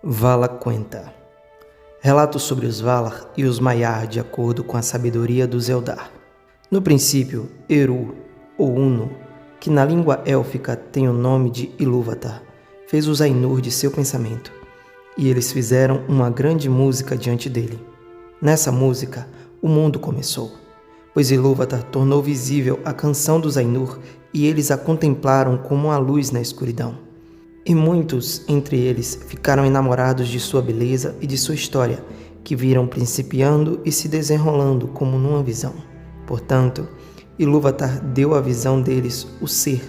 Vala Quenta. Relatos sobre os Valar e os Maiar de acordo com a sabedoria dos Eldar. No princípio, Eru, ou Uno, que na língua élfica tem o nome de Ilúvatar, fez os Ainur de seu pensamento, e eles fizeram uma grande música diante dele. Nessa música, o mundo começou, pois Ilúvatar tornou visível a canção dos Ainur e eles a contemplaram como a luz na escuridão. E muitos entre eles ficaram enamorados de sua beleza e de sua história, que viram principiando e se desenrolando como numa visão. Portanto, Ilúvatar deu à visão deles o ser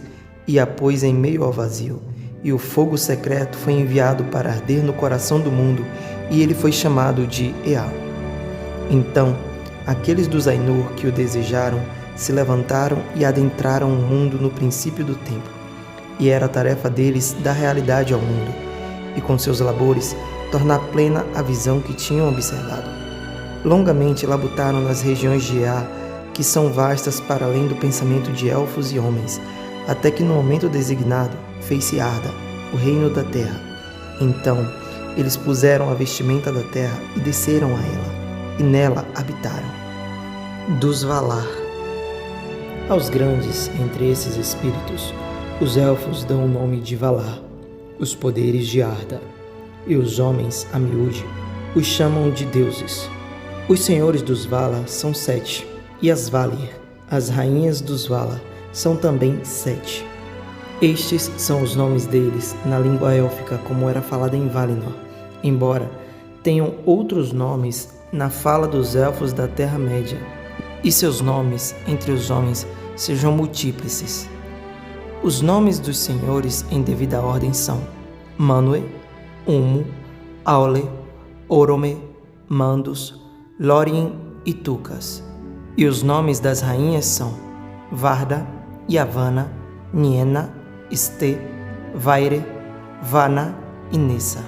e a pôs em meio ao vazio, e o fogo secreto foi enviado para arder no coração do mundo, e ele foi chamado de Ea. Então, aqueles dos Ainur que o desejaram se levantaram e adentraram o mundo no princípio do tempo. E era a tarefa deles dar realidade ao mundo, e com seus labores tornar plena a visão que tinham observado. Longamente labutaram nas regiões de Ea, que são vastas para além do pensamento de elfos e homens, até que no momento designado fez-se Arda, o reino da terra. Então eles puseram a vestimenta da terra e desceram a ela, e nela habitaram. Dos Valar. Aos grandes entre esses espíritos, os elfos dão o nome de Valar, os poderes de Arda, e os homens, a miúde, os chamam de deuses. Os senhores dos Valar são 7, e as Valir, as rainhas dos Valar, são também 7. Estes são os nomes deles na língua élfica como era falada em Valinor, embora tenham outros nomes na fala dos elfos da Terra-média, e seus nomes entre os homens sejam múltiplices. Os nomes dos senhores em devida ordem são Manwë, Ummo, Aule, Orome, Mandos, Lórien e Tucas. E os nomes das rainhas são Varda, Yavanna, Nienna, Ste, Vaire, Vana e Nissa.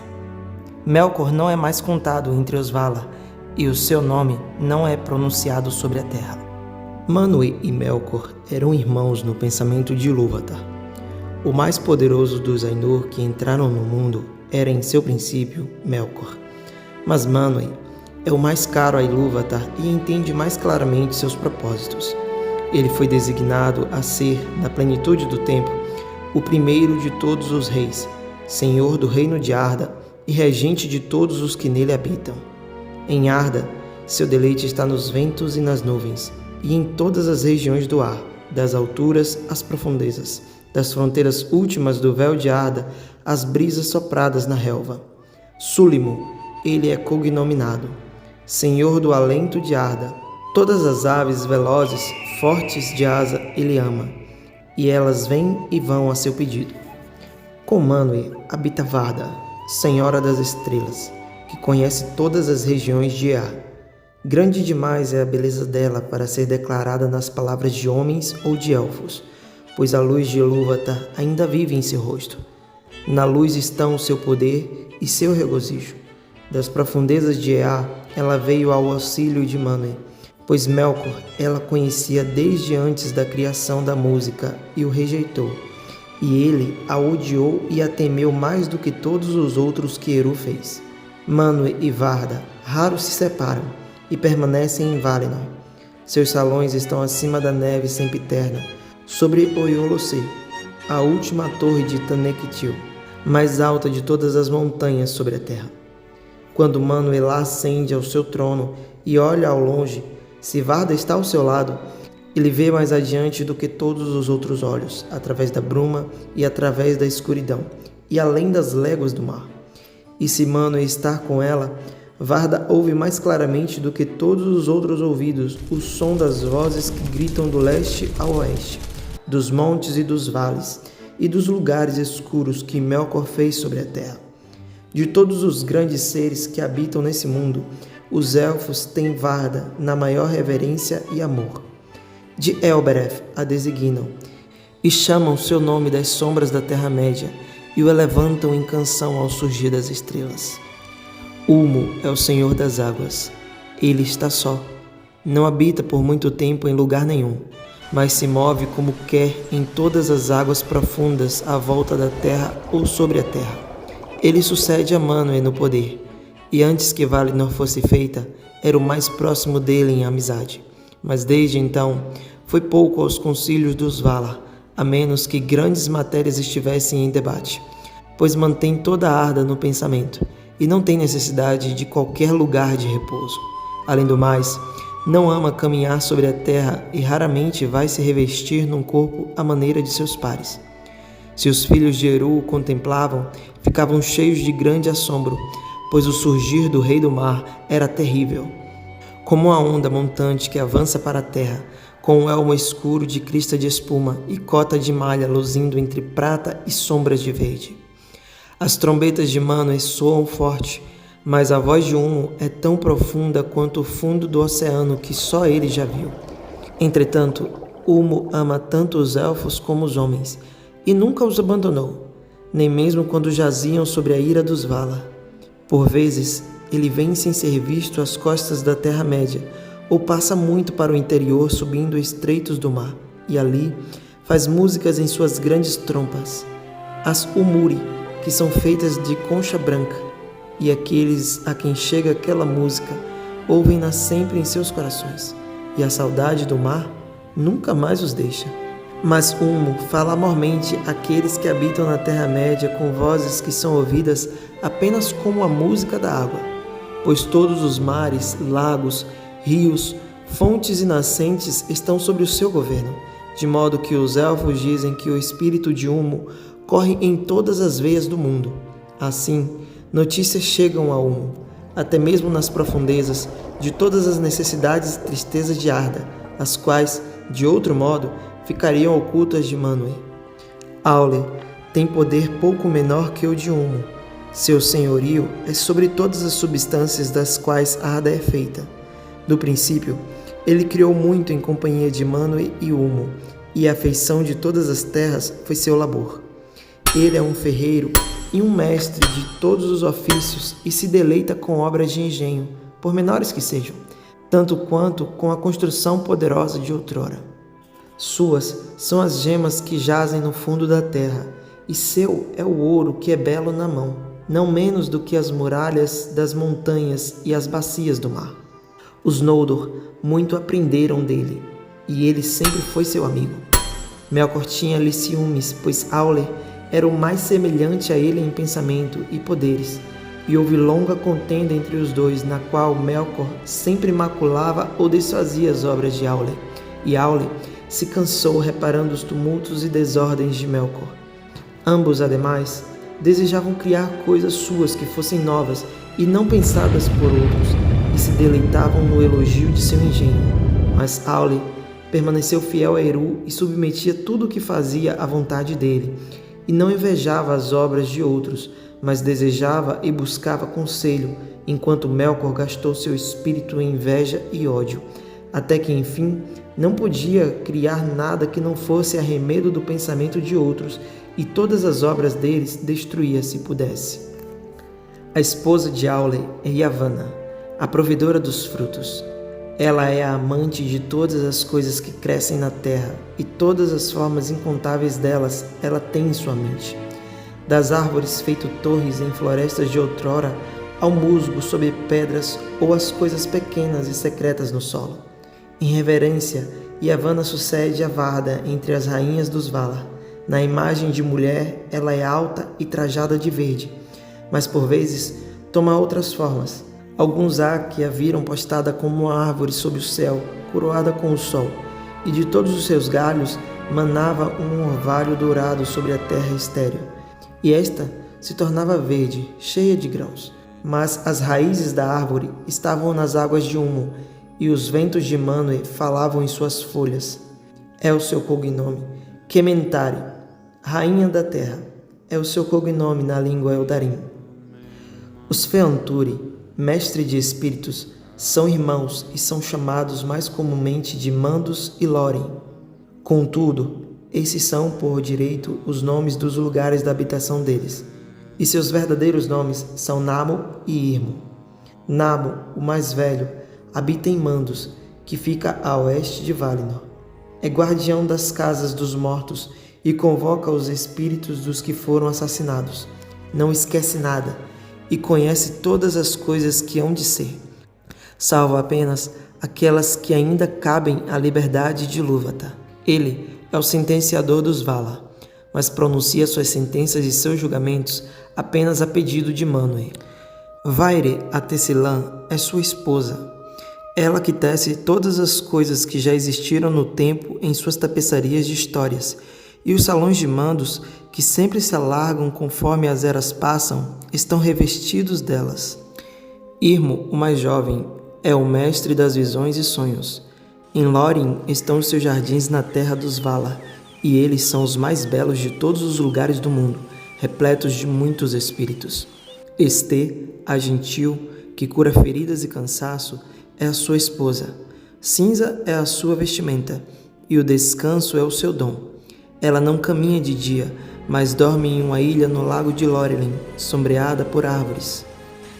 Melkor não é mais contado entre os Valar, e o seu nome não é pronunciado sobre a terra. Manwë e Melkor eram irmãos no pensamento de Ilúvatar. O mais poderoso dos Ainur que entraram no mundo era em seu princípio Melkor. Mas Manwë é o mais caro a Ilúvatar e entende mais claramente seus propósitos. Ele foi designado a ser, na plenitude do tempo, o primeiro de todos os reis, senhor do reino de Arda e regente de todos os que nele habitam. Em Arda, seu deleite está nos ventos e nas nuvens, e em todas as regiões do ar, das alturas às profundezas, das fronteiras últimas do véu de Arda às brisas sopradas na relva. Súlimo, ele é cognominado, senhor do alento de Arda. Todas as aves velozes, fortes de asa, ele ama, e elas vêm e vão a seu pedido. Com Manwë habita Varda, senhora das estrelas, que conhece todas as regiões de Ea. Grande demais é a beleza dela para ser declarada nas palavras de homens ou de elfos, pois a luz de Ilúvatar ainda vive em seu rosto. Na luz estão o seu poder e seu regozijo. Das profundezas de Ea, ela veio ao auxílio de Manwë, pois Melkor ela conhecia desde antes da criação da música e o rejeitou, e ele a odiou e a temeu mais do que todos os outros que Eru fez. Manwë e Varda raro se separam, e permanecem em Valinor. Seus salões estão acima da neve sempiterna, sobre Oiolocê, a última torre de Tanekitil, mais alta de todas as montanhas sobre a terra. Quando Manwë lá ascende ao seu trono e olha ao longe, se Varda está ao seu lado, ele vê mais adiante do que todos os outros olhos, através da bruma e através da escuridão, e além das léguas do mar. E se Manwë está com ela, Varda ouve mais claramente do que todos os outros ouvidos o som das vozes que gritam do leste ao oeste, dos montes e dos vales, e dos lugares escuros que Melkor fez sobre a terra. De todos os grandes seres que habitam nesse mundo, os elfos têm Varda na maior reverência e amor. De Elbereth a designam, e chamam seu nome das sombras da Terra-média, e o levantam em canção ao surgir das estrelas. Ulmo é o senhor das águas. Ele está só. Não habita por muito tempo em lugar nenhum, mas se move como quer em todas as águas profundas à volta da terra ou sobre a terra. Ele sucede a Manwë no poder, e antes que Valinor fosse feita, era o mais próximo dele em amizade. Mas desde então, foi pouco aos concílios dos Valar, a menos que grandes matérias estivessem em debate, pois mantém toda a arda no pensamento, e não tem necessidade de qualquer lugar de repouso. Além do mais, não ama caminhar sobre a terra e raramente vai se revestir num corpo à maneira de seus pares. Se os filhos de Eru o contemplavam, ficavam cheios de grande assombro, pois o surgir do Rei do Mar era terrível. Como uma onda montante que avança para a terra, com um elmo escuro de crista de espuma e cota de malha luzindo entre prata e sombras de verde. As trombetas de Manwë soam forte, mas a voz de Ulmo é tão profunda quanto o fundo do oceano que só ele já viu. Entretanto, Ulmo ama tanto os elfos como os homens, e nunca os abandonou, nem mesmo quando jaziam sobre a ira dos Valar. Por vezes, ele vem sem ser visto às costas da Terra-média, ou passa muito para o interior subindo estreitos do mar, e ali faz músicas em suas grandes trompas, as Umuri, que são feitas de concha branca, e aqueles a quem chega aquela música ouvem-na sempre em seus corações, e a saudade do mar nunca mais os deixa. Mas Ulmo fala amormente àqueles que habitam na Terra-média com vozes que são ouvidas apenas como a música da água, pois todos os mares, lagos, rios, fontes e nascentes estão sob o seu governo, de modo que os elfos dizem que o espírito de Ulmo corre em todas as veias do mundo. Assim, notícias chegam a Ulmo, até mesmo nas profundezas, de todas as necessidades e tristezas de Arda, as quais, de outro modo, ficariam ocultas de Manwë. Aule tem poder pouco menor que o de Ulmo. Seu senhorio é sobre todas as substâncias das quais Arda é feita. Do princípio, ele criou muito em companhia de Manwë e Ulmo, e a feição de todas as terras foi seu labor. Ele é um ferreiro e um mestre de todos os ofícios e se deleita com obras de engenho, por menores que sejam, tanto quanto com a construção poderosa de outrora. Suas são as gemas que jazem no fundo da terra, e seu é o ouro que é belo na mão, não menos do que as muralhas das montanhas e as bacias do mar. Os Noldor muito aprenderam dele, e ele sempre foi seu amigo. Melkor tinha-lhe ciúmes, pois Aule era o mais semelhante a ele em pensamento e poderes, e houve longa contenda entre os dois, na qual Melkor sempre maculava ou desfazia as obras de Aule, e Aule se cansou reparando os tumultos e desordens de Melkor. Ambos, ademais, desejavam criar coisas suas que fossem novas e não pensadas por outros, e se deleitavam no elogio de seu engenho. Mas Aule permaneceu fiel a Eru e submetia tudo o que fazia à vontade dele, e não invejava as obras de outros, mas desejava e buscava conselho, enquanto Melkor gastou seu espírito em inveja e ódio, até que, enfim, não podia criar nada que não fosse arremedo do pensamento de outros, e todas as obras deles destruía se pudesse. A esposa de Aule é Yavanna, a provedora dos frutos. Ela é a amante de todas as coisas que crescem na terra, e todas as formas incontáveis delas ela tem em sua mente. Das árvores feito torres em florestas de outrora, ao musgo sob pedras ou às coisas pequenas e secretas no solo. Em reverência, Yavanna sucede a Varda entre as rainhas dos Valar. Na imagem de mulher, ela é alta e trajada de verde, mas por vezes toma outras formas. Alguns há que a viram postada como uma árvore sob o céu, coroada com o sol, e de todos os seus galhos manava um orvalho dourado sobre a terra estéril, e esta se tornava verde, cheia de grãos. Mas as raízes da árvore estavam nas águas de Ulmo, e os ventos de Manwë falavam em suas folhas. É o seu cognome. Kementari, rainha da terra, é o seu cognome na língua Eldarim. Os Feanturi, mestre de espíritos, são irmãos e são chamados mais comumente de Mandos e Lórien. Contudo, esses são, por direito, os nomes dos lugares da habitação deles, e seus verdadeiros nomes são Namo e Irmo. Namo, o mais velho, habita em Mandos, que fica a oeste de Valinor. É guardião das casas dos mortos e convoca os espíritos dos que foram assassinados. não esquece nada e conhece todas as coisas que hão de ser, salvo apenas aquelas que ainda cabem à liberdade de Ilúvatar. Ele é o sentenciador dos Valar, mas pronuncia suas sentenças e seus julgamentos apenas a pedido de Manwë. Vaire a Tecelã é sua esposa, ela que tece todas as coisas que já existiram no tempo em suas tapeçarias de histórias, e os salões de mandos, que sempre se alargam conforme as eras passam, estão revestidos delas. Irmo, o mais jovem, é o mestre das visões e sonhos. Em Lórien estão os seus jardins na terra dos Valar, e eles são os mais belos de todos os lugares do mundo, repletos de muitos espíritos. Estê, a gentil, que cura feridas e cansaço, é a sua esposa. Cinza é a sua vestimenta, e o descanso é o seu dom. Ela não caminha de dia, mas dorme em uma ilha no lago de Lórien, sombreada por árvores.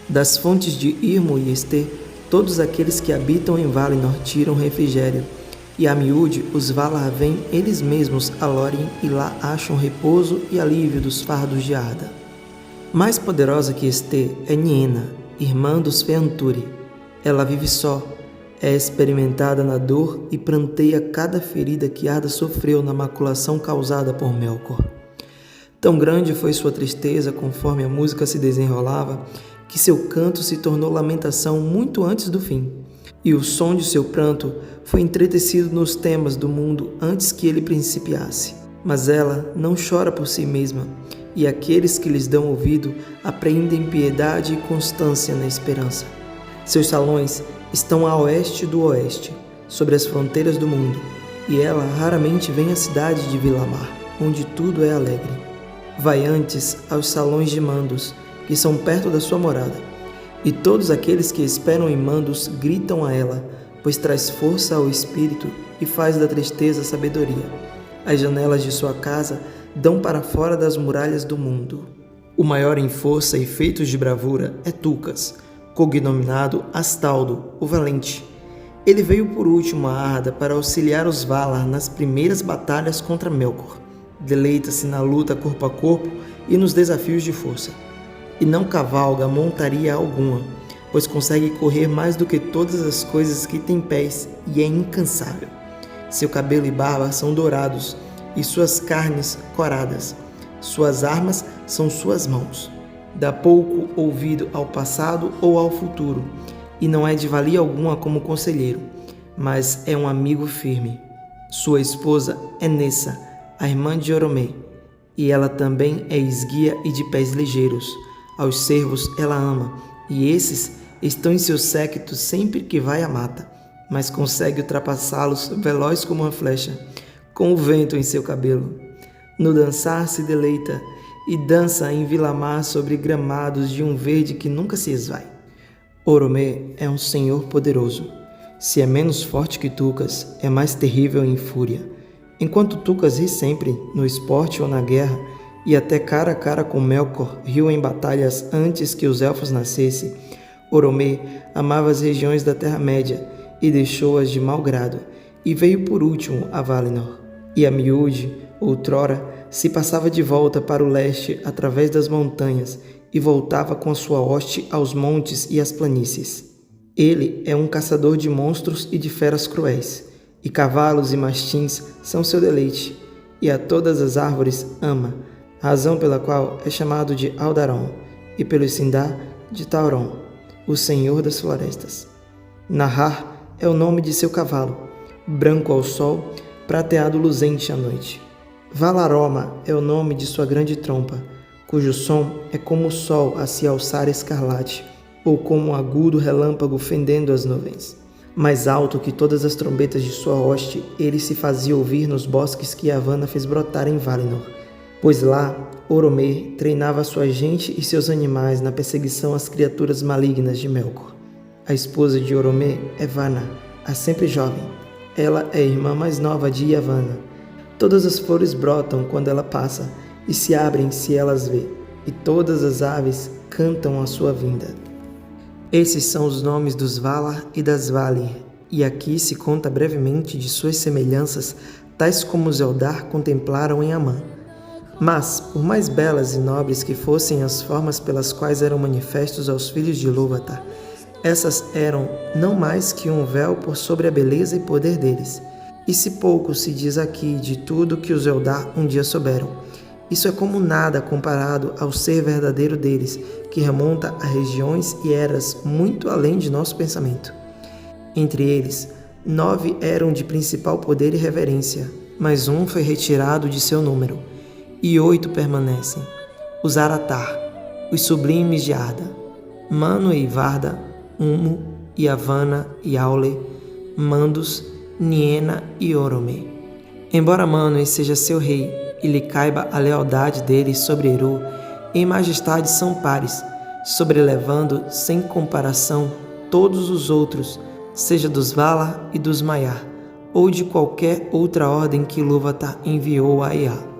Das fontes de Irmo e Estê, todos aqueles que habitam em Valinor tiram refrigério, e a miúde os Valar vêm eles mesmos a Lórien e lá acham repouso e alívio dos fardos de Arda. Mais poderosa que Estê é Niena, irmã dos Feanturi. Ela vive só, é experimentada na dor e pranteia cada ferida que Arda sofreu na maculação causada por Melkor. Tão grande foi sua tristeza conforme a música se desenrolava, que seu canto se tornou lamentação muito antes do fim, e o som de seu pranto foi entretecido nos temas do mundo antes que ele principiasse. Mas ela não chora por si mesma, e aqueles que lhes dão ouvido aprendem piedade e constância na esperança. Seus salões estão a oeste do oeste, sobre as fronteiras do mundo, e ela raramente vem à cidade de Vilamar, onde tudo é alegre. Vai antes aos salões de mandos, que são perto da sua morada, e todos aqueles que esperam em mandos gritam a ela, pois traz força ao espírito e faz da tristeza sabedoria. As janelas de sua casa dão para fora das muralhas do mundo. O maior em força e feitos de bravura é Tulkas, cognominado Astaldo, o Valente. Ele veio por último a Arda para auxiliar os Valar nas primeiras batalhas contra Melkor. Deleita-se na luta corpo a corpo e nos desafios de força. E não cavalga montaria alguma, pois consegue correr mais do que todas as coisas que têm pés e é incansável. Seu cabelo e barba são dourados e suas carnes coradas. Suas armas são suas mãos. Dá pouco ouvido ao passado ou ao futuro, e não é de valia alguma como conselheiro, mas é um amigo firme. Sua esposa é Nessa, a irmã de Oromê, e ela também é esguia e de pés ligeiros. Aos cervos ela ama, e esses estão em seu séquito sempre que vai à mata, mas consegue ultrapassá-los veloz como uma flecha, com o vento em seu cabelo. No dançar se deleita, e dança em Vilamar sobre gramados de um verde que nunca se esvai. Oromê é um senhor poderoso. Se é menos forte que Tulkas, é mais terrível em fúria. Enquanto Tulkas ri sempre, no esporte ou na guerra, e até cara a cara com Melkor riu em batalhas antes que os elfos nascessem, Oromê amava as regiões da Terra-média e deixou-as de mau grado, e veio por último a Valinor. E a miúde, outrora, se passava de volta para o leste através das montanhas e voltava com a sua hoste aos montes e às planícies. Ele é um caçador de monstros e de feras cruéis, e cavalos e mastins são seu deleite, e a todas as árvores ama, razão pela qual é chamado de Aldaron, e pelo Sindar de Tauron, o senhor das florestas. Nahar é o nome de seu cavalo, branco ao sol, prateado luzente à noite. Valaroma é o nome de sua grande trompa, cujo som é como o sol a se alçar escarlate, ou como um agudo relâmpago fendendo as nuvens. Mais alto que todas as trombetas de sua hoste, ele se fazia ouvir nos bosques que Yavanna fez brotar em Valinor, pois lá Oromê treinava sua gente e seus animais na perseguição às criaturas malignas de Melkor. A esposa de Oromê é Vanna, a sempre jovem. Ela é a irmã mais nova de Yavanna. Todas as flores brotam quando ela passa e se abrem se ela as vê, e todas as aves cantam a sua vinda. Esses são os nomes dos Valar e das Valir, e aqui se conta brevemente de suas semelhanças, tais como os Eldar contemplaram em Amã. Mas, por mais belas e nobres que fossem as formas pelas quais eram manifestos aos filhos de Ilúvatar, essas eram não mais que um véu por sobre a beleza e poder deles. E se pouco se diz aqui de tudo que os Eldar um dia souberam, isso é como nada comparado ao ser verdadeiro deles, que remonta a regiões e eras muito além de nosso pensamento. Entre eles, 9 eram de principal poder e reverência, mas um foi retirado de seu número, e 8 permanecem: os Aratar, os sublimes de Arda, Mano e Varda, Humo, Yavanna e Aule, Mandos, Niena e Orome. Embora Mano seja seu rei e lhe caiba a lealdade dele sobre Eru, em majestade são pares, sobrelevando sem comparação todos os outros, seja dos Valar e dos Maiar, ou de qualquer outra ordem que Ilúvatar enviou a Ea.